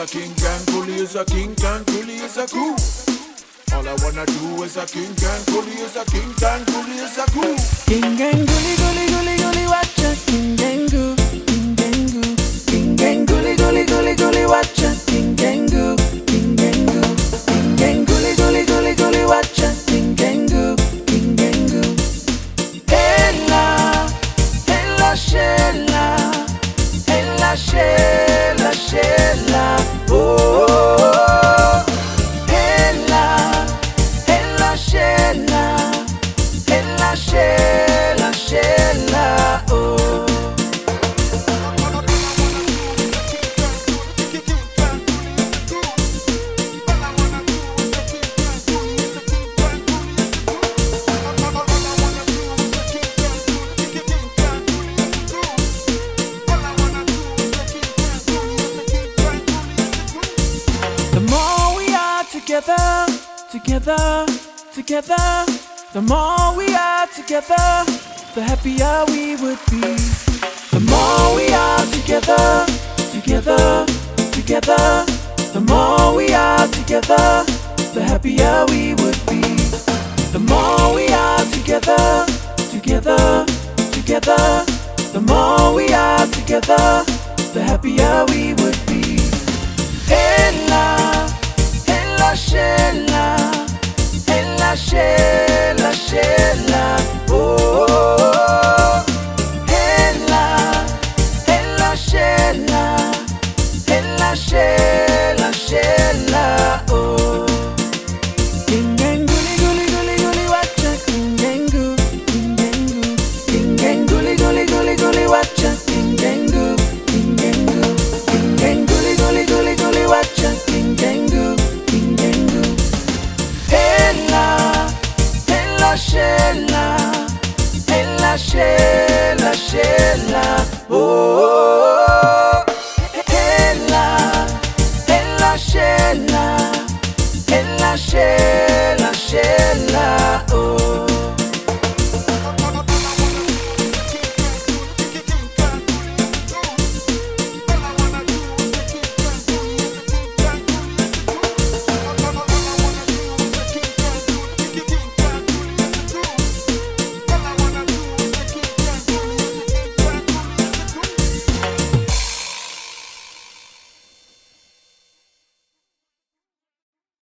a king and coolie is a king and coolie is a cool. All I wanna do is a king and coolie is a king and coolie is a cool. King and coolie, coolie, coolie, coolie, watch ya. King and coo, king and coo. King and coolie, coolie, coolie, coolie, watch ya. King and coo, king and coo. King and coolie, coolie, coolie, coolie, watch ya. King and coo, king and coo. Ella, ella, Shella, ella, Shella, Shella. Oh, ella, ella, Shella, ella, Shella, Shella. Oh. The more we are together, together, together. The more we are together, the happier we would be. The more we are together, together, together. The more we are together, the happier we would be. The more we are together, together, together. The more we are together, the happier we would be. Ella, ella, Shella, ella, Shella, Shella. Oh, ella, ella, Shella, ella, Shella, Shella. Oh, king and coolie, coolie, coolie, coolie, watch ya. King and coo, king and coo. King and coolie, coolie, coolie, coolie, watch ya. King and coo, king and coo. King and coolie, coolie, coolie, coolie, watch ya. King and coo, king and coo. Ella, ella, Shella, ella, Shella, Shella. Oh.